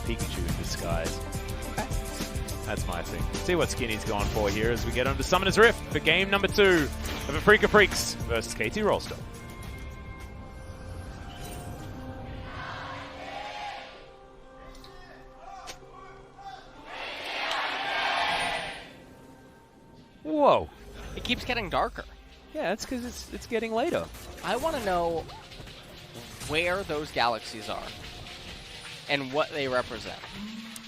Pikachu in disguise. Okay. That's my thing. See what Skinny's going for here as we get on to Summoner's Rift for game number 2 of Afreeca Freecs versus KT Rolster. Whoa. It keeps getting darker. Yeah, that's because it's getting later. I want to know where those galaxies are and what they represent.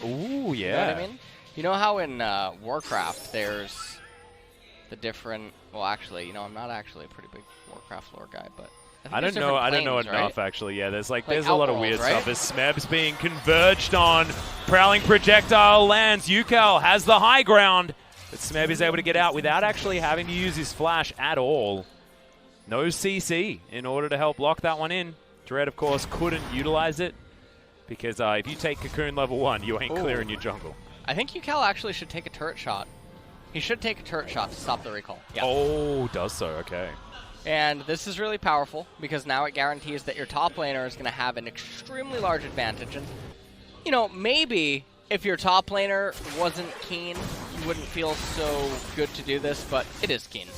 Ooh, yeah. You know what I mean? You know how in Warcraft there's the different... Well, actually, you know, I'm not actually a pretty big Warcraft lore guy, but... I don't know planes, enough, right? actually. Yeah, there's a Outworld, lot of weird right? stuff. As Smeb's being converged on, Prowling Projectile lands. Ucal has the high ground, but Smeb is able to get out without actually having to use his flash at all. No CC in order to help lock that one in. Dread, of course, couldn't utilize it because if you take Cocoon level 1, you ain't clearing your jungle. I think Ucal actually should take a turret shot. He should take a turret shot to stop the recall. Yeah. Oh, does so, okay. And this is really powerful because now it guarantees that your top laner is going to have an extremely large advantage. And, you know, maybe if your top laner wasn't Kiin, you wouldn't feel so good to do this, but it is Kiin.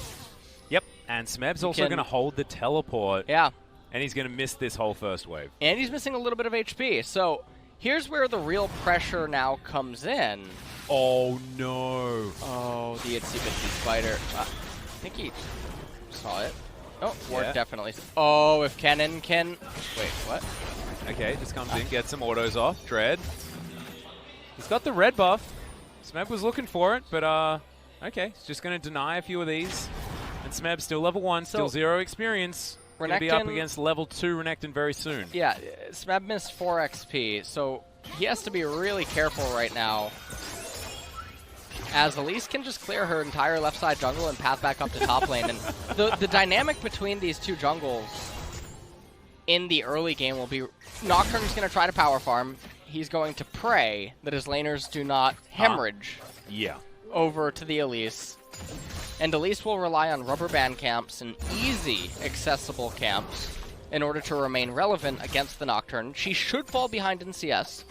Yep, and Smeb's also going to hold the teleport. Yeah. And he's going to miss this whole first wave. And he's missing a little bit of HP. So here's where the real pressure now comes in. Oh, no. Oh, the itsy bitsy spider. I think he saw it. Oh, Ward definitely. Oh, if Kingen can... Wait, what? Okay, just comes in, gets some autos off. Dread. He's got the red buff. Smeb was looking for it, but okay. He's just going to deny a few of these. And Smeb's still level 1, still 0 experience. Going to be up against level 2 Renekton very soon. Yeah, Smeb missed 4 XP, so he has to be really careful right now. As Elise can just clear her entire left side jungle and path back up to top lane. And the dynamic between these two jungles in the early game will be Nocturne's going to try to power farm. He's going to pray that his laners do not hemorrhage over to the Elise. And Elise will rely on rubber band camps and easy accessible camps in order to remain relevant against the Nocturne. She should fall behind in CS.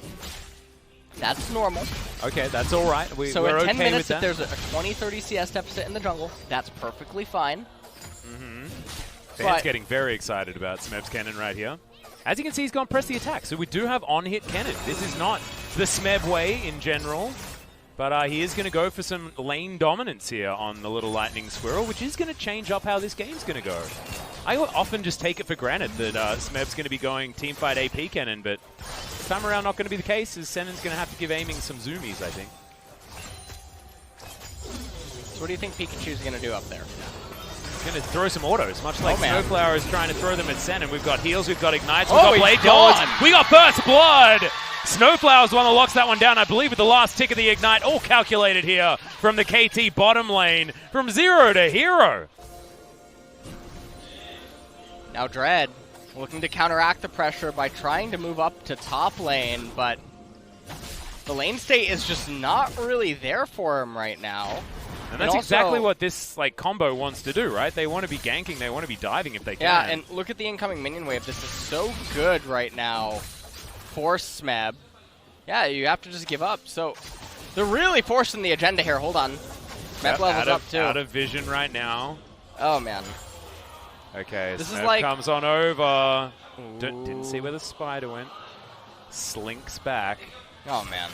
That's normal. Okay, that's all right. So we're in 10 okay minutes, with if there's a 20-30 CS deficit in the jungle, that's perfectly fine. Fans getting very excited about Smeb's cannon right here. As you can see, he's gone press the attack. So we do have on-hit cannon. This is not the Smeb way in general. But he is going to go for some lane dominance here on the little lightning squirrel, which is going to change up how this game's going to go. I often just take it for granted that Smeb's going to be going teamfight AP cannon, but this time around not going to be the case, as Senan's going to have to give aiming some zoomies, I think. So what do you think Pikachu's going to do up there? He's going to throw some autos, much like SnowFlower is trying to throw them at Senan. We've got heals, we've got ignites, we've got blade dodge, we got burst blood! SnowFlower's the one that locks that one down, I believe, with the last tick of the ignite. All calculated here from the KT bottom lane, from 0 to hero. Now Dread looking to counteract the pressure by trying to move up to top lane, but the lane state is just not really there for him right now. And that's exactly what this combo wants to do, right? They want to be ganking, they want to be diving if they can. Yeah, and look at the incoming minion wave. This is so good right now for Smeb. Yeah, you have to just give up. So they're really forcing the agenda here. Hold on. Smeb levels up too. Out of vision right now. Oh, man. Okay, this Smeb comes on over. Didn't see where the spider went. Slinks back. Oh, man.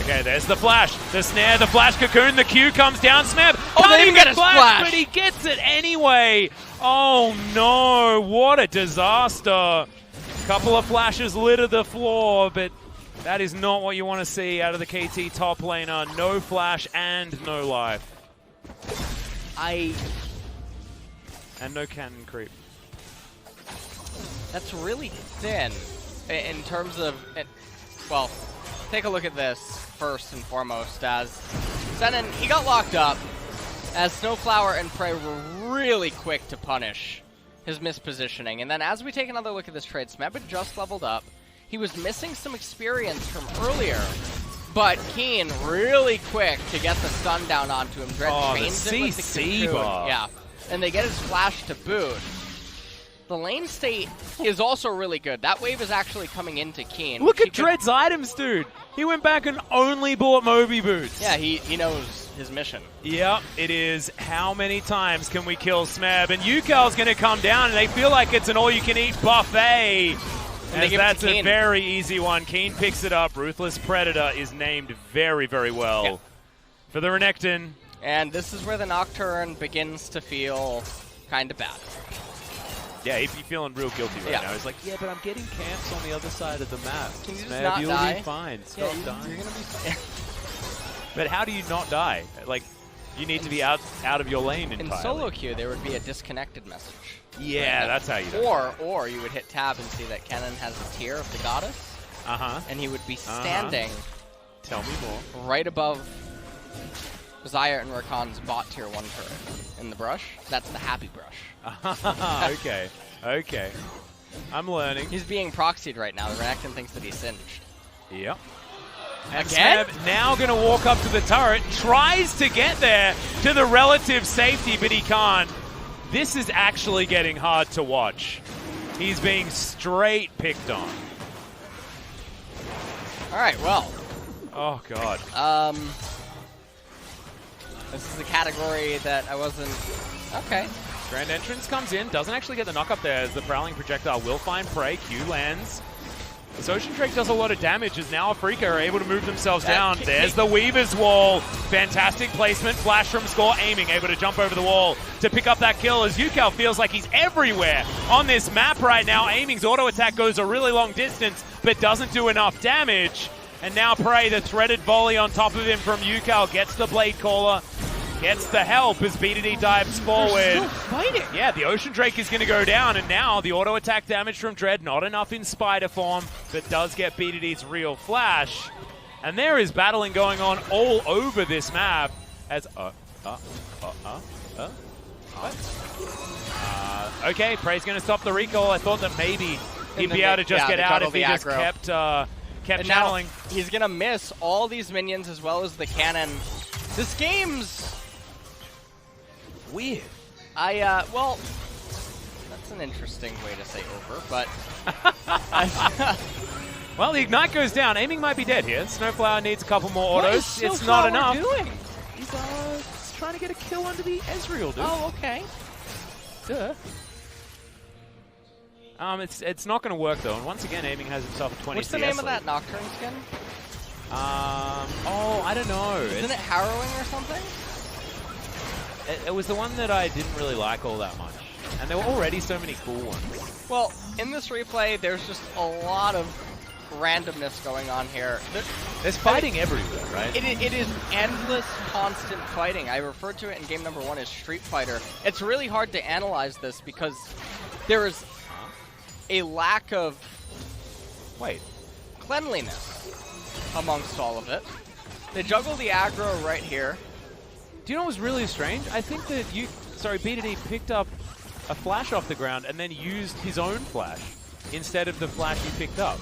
Okay, there's the flash, the snare, the flash cocoon, the Q comes down, Smeb can't even get a splash, but he gets it anyway. Oh no, what a disaster. Couple of flashes litter the floor, but that is not what you want to see out of the KT top laner. No flash and no life. And no cannon creep. That's really thin in terms of, well, take a look at this first and foremost, as Senan, he got locked up, as SnowFlower and Prey were really quick to punish his mispositioning. And then as we take another look at this trade, Smeb had just leveled up. He was missing some experience from earlier, but Kiin really quick to get the stun down onto him. Dread chains it with the cocoon. Yeah, and they get his flash to boot. The lane state is also really good. That wave is actually coming into Kiin. Look at Dread's items, dude. He went back and only bought Moby boots. Yeah, he knows his mission. Yep, it is how many times can we kill Smeb? And Ucal's going to come down, and they feel like it's an all-you-can-eat buffet. And that's a very easy one. Kiin picks it up. Ruthless Predator is named very, very well for the Renekton. And this is where the Nocturne begins to feel kind of bad. Yeah, he'd be feeling real guilty right now. He's like, yeah, but I'm getting camps on the other side of the map. Can you just not die? You'll be fine. Stop dying. You're gonna be fine. But how do you not die? Like, you need to be out of your lane entirely. In solo queue, there would be a disconnected message. Yeah, that's how you do it. Or you would hit tab and see that Kingen has a tier of the goddess. And he would be standing. Tell me more. Right above Zaya and Rakan's bot tier 1 turret in the brush. That's the happy brush. Okay. Okay. I'm learning. He's being proxied right now. The Renekton thinks that he's singed. Yep. And Again? Smeb now going to walk up to the turret, tries to get there to the relative safety, but he can't. This is actually getting hard to watch. He's being straight picked on. All right, well. Oh, God. This is a category that I wasn't... Okay. Grand Entrance comes in, doesn't actually get the knock up there as the Prowling Projectile will find prey. Q lands. This Ocean Drake does a lot of damage as now Afreeca are able to move themselves down. There's the Weaver's Wall. Fantastic placement. Flash from Score, aiming, able to jump over the wall to pick up that kill as Ucal feels like he's everywhere on this map right now. Aiming's auto attack goes a really long distance, but doesn't do enough damage. And now Prey, the threaded volley on top of him from Ucal, gets the Blade Caller. Gets the help as BDD dives forward. They're still fighting. Yeah, the Ocean Drake is going to go down, and now the auto attack damage from Dread, not enough in Spider form, but does get BDD's real flash. And there is battling going on all over this map as okay, Prey's going to stop the recall. I thought that maybe he'd be able to just get out if he just kept channeling. He's going to miss all these minions as well as the cannon. This game's weird. Well, that's an interesting way to say over, but... Well, the Ignite goes down. Aiming might be dead here. SnowFlower needs a couple more autos. It's not enough. What is doing? He's trying to get a kill under the Ezreal, dude. Oh, okay. Duh. It's not going to work, though. And once again, Aiming has himself a 20 What's the CS name of lead. that Nocturne skin? Oh, I don't know. Isn't it Harrowing or something? It was the one that I didn't really like all that much. And there were already so many cool ones. Well, in this replay, there's just a lot of randomness going on here. There's fighting everywhere, right? It is endless, constant fighting. I referred to it in game number 1 as Street Fighter. It's really hard to analyze this because there is a lack of cleanliness amongst all of it. They juggle the aggro right here. Do you know what's really strange? I think that BDD picked up a flash off the ground and then used his own flash instead of the flash he picked up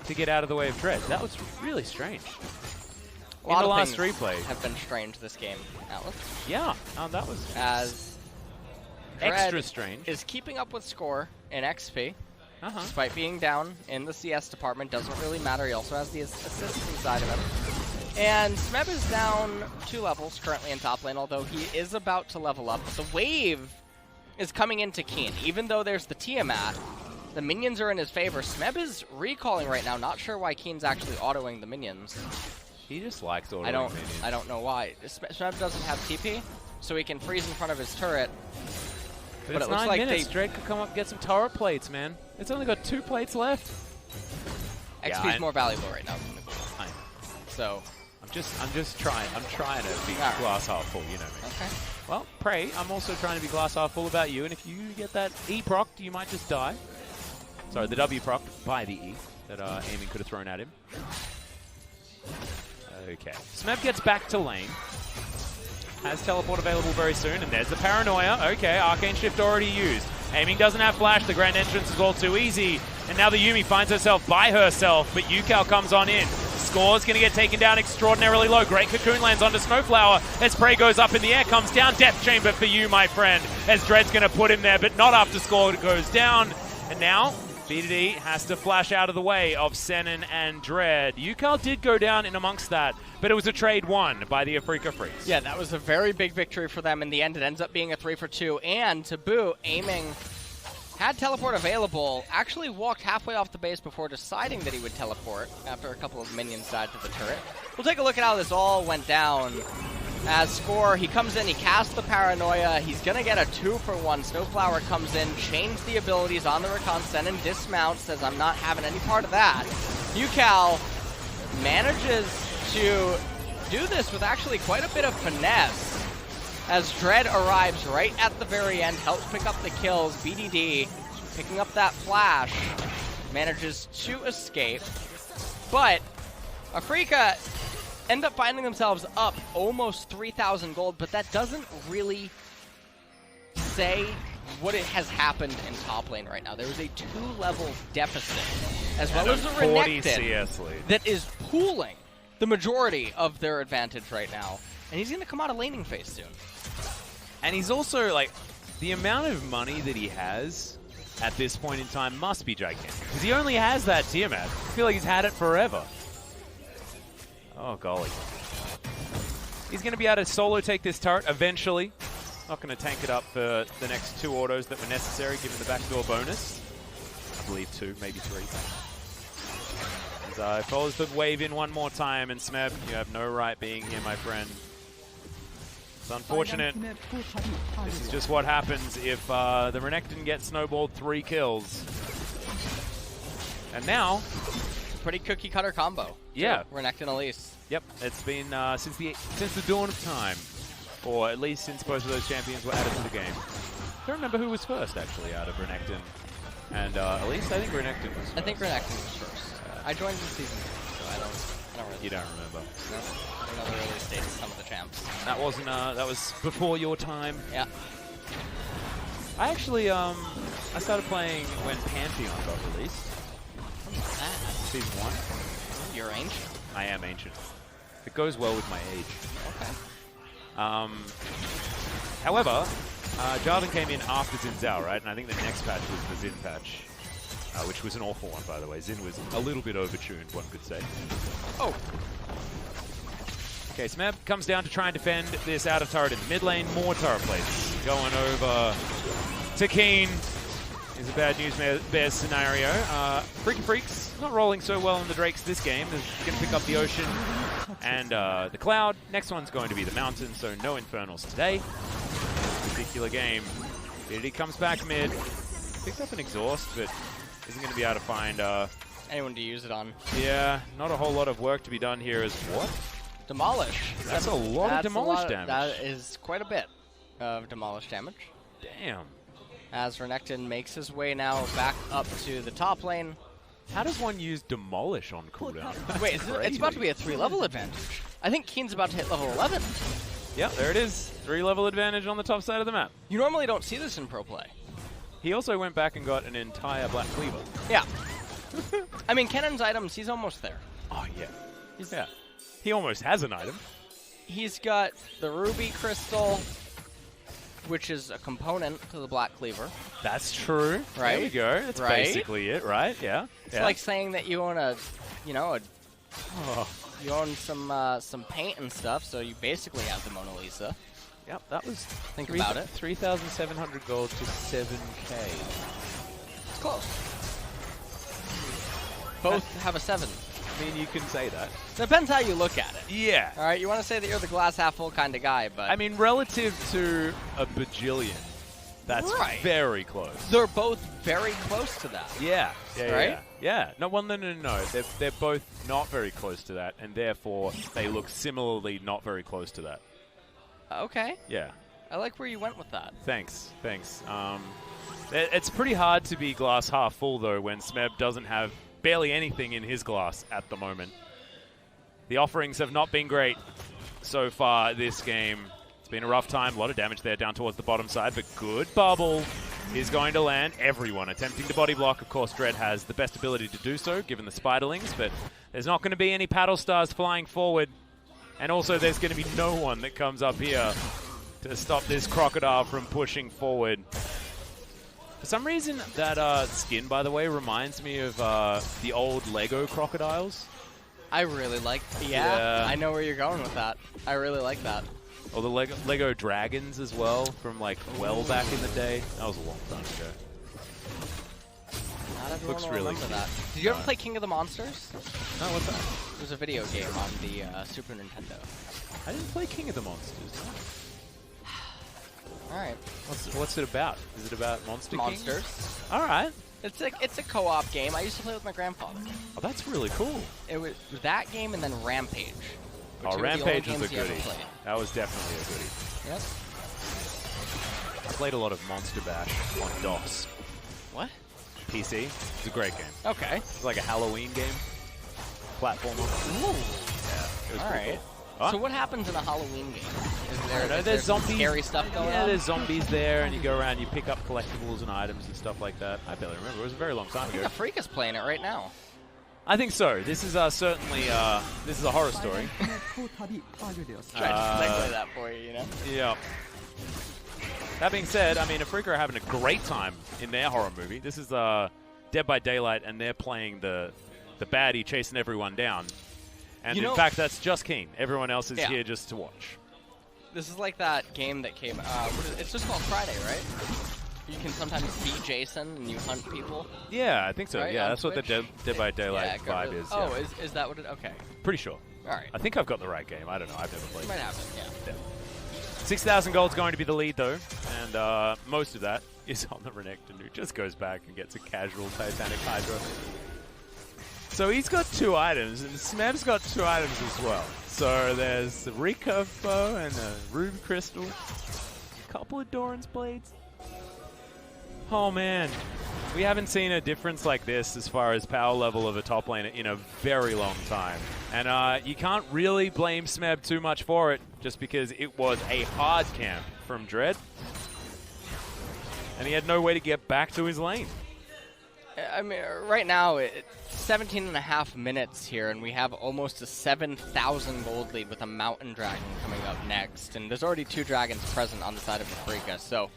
to get out of the way of Dread. That was really strange. A lot in the of last things replay have been strange this game, Alex. Yeah, that was as extra Dread strange. Is keeping up with Score in XP. Despite being down in the CS department, doesn't really matter. He also has the assist inside of him. And Smeb is down 2 levels currently in top lane, although he is about to level up. But the wave is coming into Kiin. Even though there's the Tiamat, the minions are in his favor. Smeb is recalling right now. Not sure why Kiin's actually autoing the minions. He just likes autoing minions. I don't know why. Smeb doesn't have TP, so he can freeze in front of his turret. But it looks like Drake could come up and get some turret plates, man. It's only got 2 plates left. XP is more valuable right now than the gold. So I'm just trying. I'm trying to be glass half full, you know me. Okay. Well, Prey, I'm also trying to be glass half full about you, and if you get that E procced, you might just die. Sorry, the W procced by the E that Aiming could have thrown at him. Okay. Smeb gets back to lane. Has teleport available very soon, and there's the Paranoia. Okay, Arcane Shift already used. Aiming doesn't have flash, the Grand Entrance is all too easy. And now the Yuumi finds herself by herself, but Ucal comes on in. Score's going to get taken down extraordinarily low. Great cocoon lands onto SnowFlower as Prey goes up in the air, comes down. Death Chamber for you, my friend, as Dread's going to put him there, but not after Score goes down. And now BDD has to flash out of the way of Senan and Dread. Ucal did go down in amongst that, but it was a trade won by the Afreeca Freecs. Yeah, that was a very big victory for them. In the end, it ends up being a 3-for-2, and Taboo aiming, had teleport available, actually walked halfway off the base before deciding that he would teleport after a couple of minions died to the turret. We'll take a look at how this all went down. As Score, he comes in, he casts the Paranoia, he's going to get a 2-for-1. SnowFlower comes in, changed the abilities on the Recon, Senan dismounts, says I'm not having any part of that. Ucal manages to do this with actually quite a bit of finesse, as Dread arrives right at the very end, helps pick up the kills. BDD picking up that flash, manages to escape, but Afreeca end up finding themselves up almost 3,000 gold, but that doesn't really say what it has happened in top lane right now. There is a 2-level deficit, as well as a Renekton that is pooling the majority of their advantage right now, and he's going to come out of laning phase soon. And he's also, like, the amount of money that he has at this point in time must be gigantic, because he only has that Tiamat. I feel like he's had it forever. Oh, golly. He's going to be able to solo take this turret eventually. Not going to tank it up for the next 2 autos that were necessary, given the backdoor bonus. I believe 2, maybe 3. As follows the wave in one more time, and Smeb, you have no right being here, my friend. It's unfortunate. This is just what happens if the Renekton gets snowballed 3 kills. And now, pretty cookie cutter combo. Yeah. Renekton Elise. Yep, it's been since the dawn of time, or at least since both of those champions were added to the game. I don't remember who was first, actually, out of Renekton and Elise. I think Renekton was first. I think Renekton was first. I joined the season, so I don't really. You don't remember? No, I don't know the early stages of some of the champs. That wasn't. That was before your time. Yeah. I actually I started playing when Pantheon got released. Season 1. You're ancient. I am ancient. It goes well with my age. Okay. However, Jarvan came in after Xin Zhao, right? And I think the next patch was the Xin patch, which was an awful one, by the way. Xin was a little bit overtuned, one could say. Oh. Okay, Smeb comes down to try and defend this out of turret in mid lane. More turret plates going over to Kiin. Is a bad news bears scenario. Afreeca Freecs not rolling so well in the Drakes this game. They're going to pick up the Ocean and the Cloud. Next one's going to be the Mountain, so no Infernals today. Particular game. BDD comes back mid. Picked up an Exhaust, but isn't going to be able to find anyone to use it on. Yeah, not a whole lot of work to be done here as what? Demolish. That's a lot of Demolish damage. That is quite a bit of Demolish damage. Damn. As Renekton makes his way now back up to the top lane. How does one use Demolish on cooldown? Wait, it's about to be a 3-level advantage. I think Kiin's about to hit level 11. Yep, there it is. 3-level advantage on the top side of the map. You normally don't see this in pro play. He also went back and got an entire Black Cleaver. Yeah. I mean, Kennen's items, he's almost there. Oh, yeah. Yeah. He almost has an item. He's got the Ruby Crystal, which is a component to the Black Cleaver. That's true. Right? There we go. That's basically it, right? Yeah. It's like saying that you own you own some paint and stuff, so you basically have the Mona Lisa. Yep, that was... Think about it. 3,700 gold to 7K. It's close. Both have a 7. I mean, you can say that. Depends how you look at it. Yeah. All right, you want to say that you're the glass half full kind of guy, but... I mean, relative to a bajillion, that's very close. They're both very close to that. Yeah. Right? Yeah. No. They're both not very close to that, and therefore they look similarly not very close to that. Okay. Yeah. I like where you went with that. Thanks. It's pretty hard to be glass half full, though, when Smeb doesn't have barely anything in his glass at the moment. The offerings have not been great so far this game. It's been a rough time. A lot of damage there down towards the bottom side, but good bubble is going to land. Everyone attempting to body block. Of course, Dread has the best ability to do so, given the Spiderlings, but there's not going to be any paddle stars flying forward. And also, there's going to be no one that comes up here to stop this Crocodile from pushing forward. For some reason, that skin, by the way, reminds me of the old Lego crocodiles. I really like. Yeah, I know where you're going with that. I really like that. Or the Lego dragons as well, from like well back in the day. That was a long time ago. Not everyone Looks will really remember cool. that. Did you ever play King of the Monsters? No, what's that? It was a video game on the Super Nintendo. I didn't play King of the Monsters. No. All right. What's it about? Is it about monsters? All right. It's a co-op game. I used to play with my grandfather. Oh, that's really cool. It was that game and then Rampage. Oh, Rampage was a goodie. That was definitely a goodie. Yep. I played a lot of Monster Bash on DOS. What? PC. It's a great game. Okay. It's like a Halloween game. Platformer. Ooh. Yeah, it was all pretty right. cool. Huh? So what happens in a Halloween game? Is there's there zombies. Scary stuff going on? Yeah, there's zombies there, and you go around, you pick up collectibles and items and stuff like that. I barely remember. It was a very long time ago. I think Afreeca's playing it right now. I think so. This is certainly this is a horror story. Trying to segue that for you, you know? Yeah. That being said, I mean, Afreeca are having a great time in their horror movie. This is Dead by Daylight, and they're playing the baddie chasing everyone down. And in fact, that's just Kiin. Everyone else is here just to watch. This is like that game that came. It's just called Friday, right? You can sometimes be Jason and you hunt people. Yeah, I think so. Right, yeah, that's Twitch? what the Dead by Daylight vibe is. Oh, yeah. is that what it? Okay. Pretty sure. All right. I think I've got the right game. I don't know. I've never played. It might happen. Yeah. 6,000 gold's going to be the lead, though, and most of that is on the Renekton, who just goes back and gets a casual Titanic Hydra. So he's got 2 items, and Smeb's got 2 items as well. So there's the recurve bow and a ruby crystal, a couple of Doran's blades. Oh man, we haven't seen a difference like this as far as power level of a top laner in a very long time. And you can't really blame Smeb too much for it, just because it was a hard camp from Dread. And he had no way to get back to his lane. I mean, right now, it's 17.5 minutes here, and we have almost a 7,000 gold lead with a Mountain Dragon coming up next. And there's already 2 dragons present on the side of Afreeca, so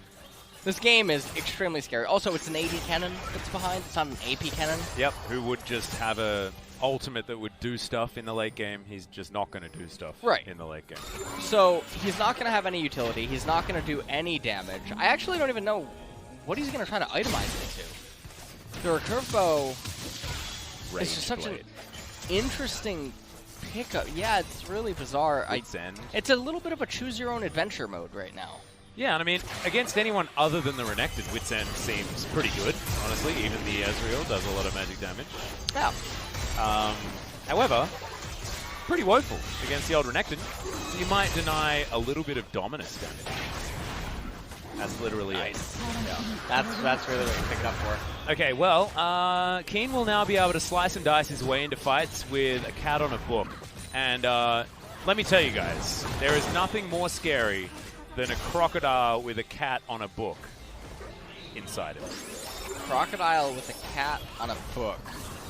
this game is extremely scary. Also, it's an AD cannon that's behind. It's not an AP cannon. Yep, who would just have a ultimate that would do stuff in the late game. He's just not going to do stuff in the late game. So he's not going to have any utility. He's not going to do any damage. I actually don't even know what he's going to try to itemize it to. The recurve bow is just such an interesting pickup. Yeah, it's really bizarre. It's a little bit of a choose-your-own-adventure mode right now. Yeah, and I mean, against anyone other than the Renekton, Wit's End seems pretty good, honestly. Even the Ezreal does a lot of magic damage. Yeah. However, pretty woeful against the old Renekton. So you might deny a little bit of dominance damage. That's literally it. Yeah. That's really what you pick it up for. Okay, well, Kiin will now be able to slice and dice his way into fights with a cat on a book. And let me tell you guys, there is nothing more scary than a crocodile with a cat on a book inside it. Crocodile with a cat on a book.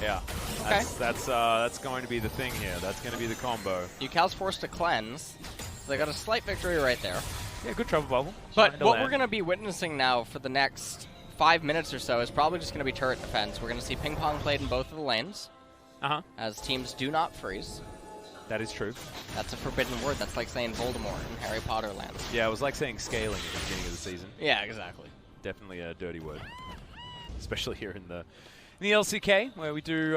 Yeah. Okay. That's going to be the thing here. That's going to be the combo. Ucal's forced to cleanse. So they got a slight victory right there. Yeah, good trouble bubble. But what we're going to be witnessing now for the next 5 minutes or so is probably just going to be turret defense. We're going to see ping pong played in both of the lanes. As teams do not freeze. That is true. That's a forbidden word. That's like saying Voldemort in Harry Potter land. Yeah, it was like saying scaling at the beginning of the season. Yeah, exactly. Definitely a dirty word. Especially here in the LCK, where we do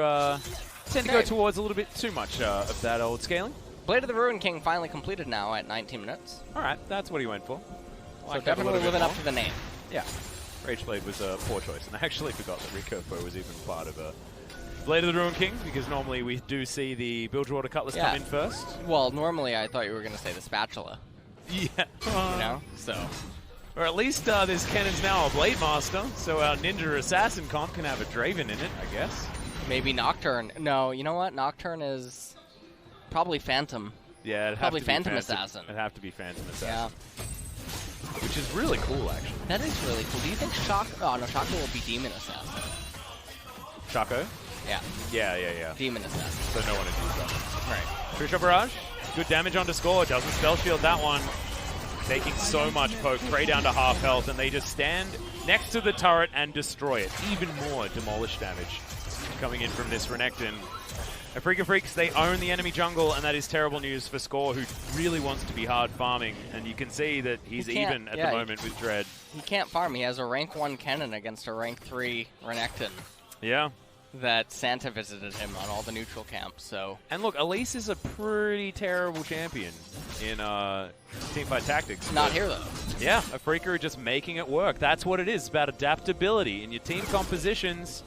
tend to go towards a little bit too much of that old scaling. Blade of the Ruin King finally completed now at 19 minutes. All right, that's what he went for. So definitely living up to the name. Yeah. Rageblade was a poor choice, and I actually forgot that recurve bow was even part of Blade of the Ruin King, because normally we do see the Bilgewater Cutlass come in first. Well, normally I thought you were going to say the spatula. Yeah. You know? So. Or at least this cannon's now a Blade Master, so our Ninja Assassin comp can have a Draven in it, I guess. Maybe Nocturne. No, you know what? Nocturne is probably Phantom. Yeah, it'd probably have to be Phantom Assassin. It'd have to be Phantom Assassin. Yeah. which is really cool, actually. That is really cool. Do you think Oh, no, Shaco will be Demon Assassin. Shaco? Yeah. Yeah. Demon Assassin. So no one would use that. Right. True Shot Barrage. Good damage onto Score. Doesn't spell shield that one. Taking so much poke. Prey down to half health, and they just stand next to the turret and destroy it. Even more demolish damage coming in from this Renekton. Afreeca Freecs, they own the enemy jungle, and that is terrible news for Score, who really wants to be hard farming. And you can see that he's even at the moment with Dread. He can't farm. He has a rank 1 Kennen against a rank 3 Renekton. Yeah. That Santa visited him on all the neutral camps, so... And look, Elise is a pretty terrible champion in Teamfight Tactics. Not here, though. Yeah, Afreeca are just making it work. That's what it is. It's about adaptability in your team compositions.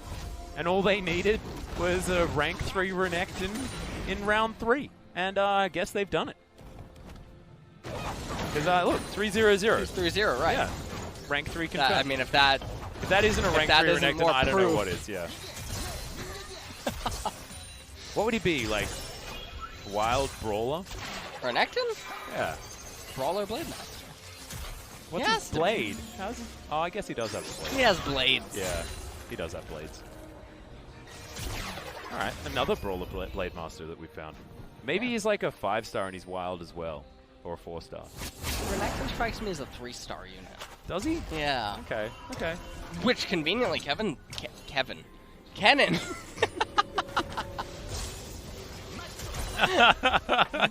And all they needed was a rank 3 Renekton in round 3. And I guess they've done it. Because, look, 3-0-0. It's 3-0, right. Yeah. Rank 3 confirmed. I mean, if that isn't a rank 3 Renekton, I don't know what is, yeah. What would he be, like, wild brawler? Renekton? Yeah. Brawler Blade Master. What's his blade? How's he? Oh, I guess he does have a blade. He has blades. Yeah, he does have blades. All right, another brawler Blade Master that we found. Maybe he's like a 5-star and he's wild as well, or a 4-star. Renekton strikes me as a 3-star unit. Does he? Yeah. Okay. Okay. Which conveniently, Kennen. Kevin. I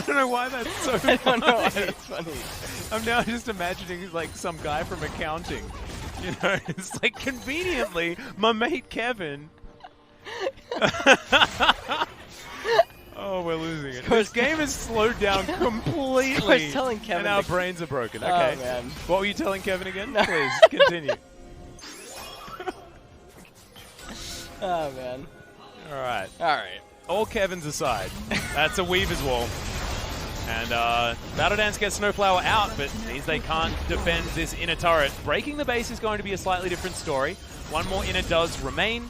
don't know why that's so funny. I don't know why that's funny. I'm now just imagining like some guy from accounting. You know, it's like conveniently my mate Kevin. Oh, we're losing it. This game is slowed down completely. I was telling Kevin, and our brains are broken. Okay. Oh, man. What were you telling Kevin again? Please continue. Oh man. All right. All right. All Kevin's aside, that's a Weaver's Wall. And Battle Dance gets SnowFlower out, but means they can't defend this inner turret. Breaking the base is going to be a slightly different story. One more inner does remain.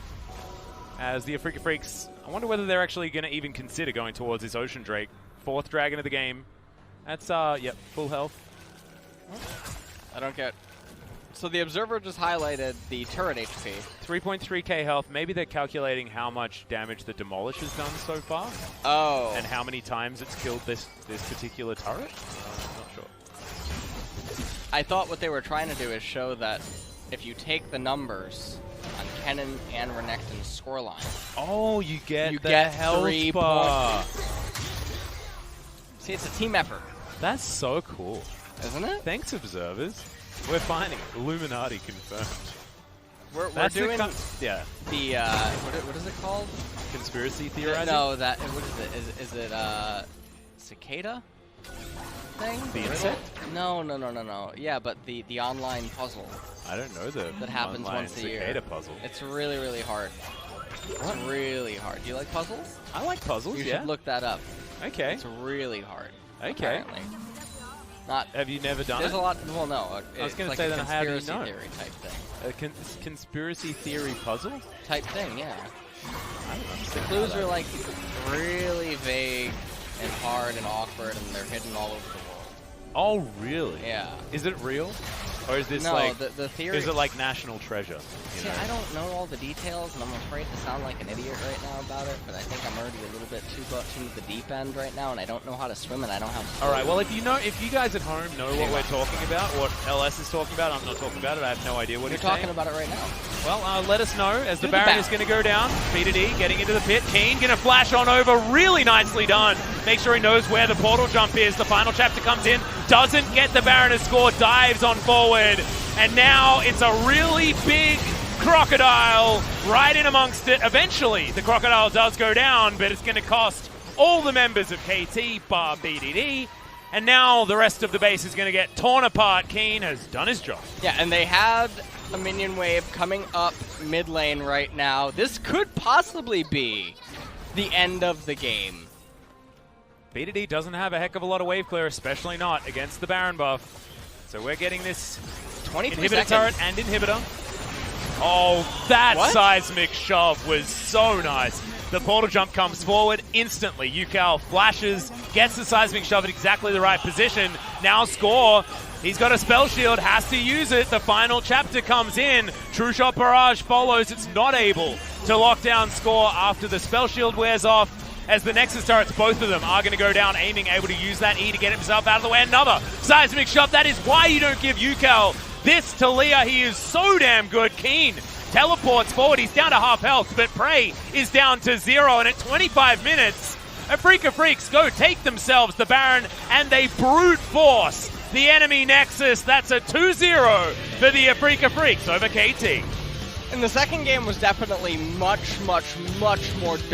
As the Afreeca Freecs, I wonder whether they're actually going to even consider going towards this Ocean Drake. 4th dragon of the game. That's, yep, full health. I don't get... So the Observer just highlighted the turret HP. 3.3k health. Maybe they're calculating how much damage the Demolish has done so far. Oh. And how many times it's killed this particular turret. Not sure. I thought what they were trying to do is show that if you take the numbers on Kennen and Renekton's scoreline. Oh, you get health 3 bar. See, it's a team effort. That's so cool. Isn't it? Thanks, observers. We're finding it. Illuminati confirmed. We're doing the what is it called? Conspiracy theorizing? No, what is it? Is it cicada thing? The insect? No. Yeah, but the online puzzle. I don't know that happens once a year. Cicada puzzle. It's really, really hard. It's really hard. Do you like puzzles? I like puzzles. You should look that up. Okay. It's really hard. Okay. Apparently. Have you never done it? There's a lot. Well, no. I was going like to say that. How do you know? Theory type thing. A conspiracy theory puzzle type thing. Yeah. I don't know. The clues are like really vague and hard and awkward, and they're hidden all over the world. Oh, really? Yeah. Is it real? Or is this no, like... the theory... Is it like national treasure? See, I don't know all the details, and I'm afraid to sound like an idiot right now about it, but I think I'm already a little bit too much into the deep end right now, and I don't know how to swim, and I don't have... Alright, well, if you guys at home know what we're talking about, what LS is talking about, I'm not talking about it, I have no idea what you're talking about it right now. Well, let us know as the Baron is going to go down. B2D getting into the pit. Kiin going to flash on over. Really nicely done. Make sure he knows where the portal jump is. The final chapter comes in. Doesn't get the Baron to score. Dives on forward. And now it's a really big crocodile right in amongst it. Eventually, the crocodile does go down, but it's going to cost all the members of KT bar BDD. And now the rest of the base is going to get torn apart. Kiin has done his job. Yeah, and they had a minion wave coming up mid lane right now. This could possibly be the end of the game. BDD doesn't have a heck of a lot of wave clear, especially not against the Baron buff. So we're getting this inhibitor turret and inhibitor. Oh, that seismic shove was so nice. The portal jump comes forward instantly. Ucal flashes, gets the seismic shove at exactly the right position, Now Score, he's got a spell shield, has to use it. The final chapter comes in. True Shot Barrage follows. It's not able to lock down Score after the spell shield wears off. As the Nexus turrets, both of them are going to go down, aiming, able to use that E to get himself out of the way. Another seismic shot. That is why you don't give Ucal this to Leah. He is so damn good. Kiin teleports forward. He's down to half health, but Prey is down to 0. And at 25 minutes, Afreeca Freecs go take themselves the Baron, and they brute force the enemy Nexus. That's a 2-0 for the Afreeca Freecs over KT. And the second game was definitely much more dominant.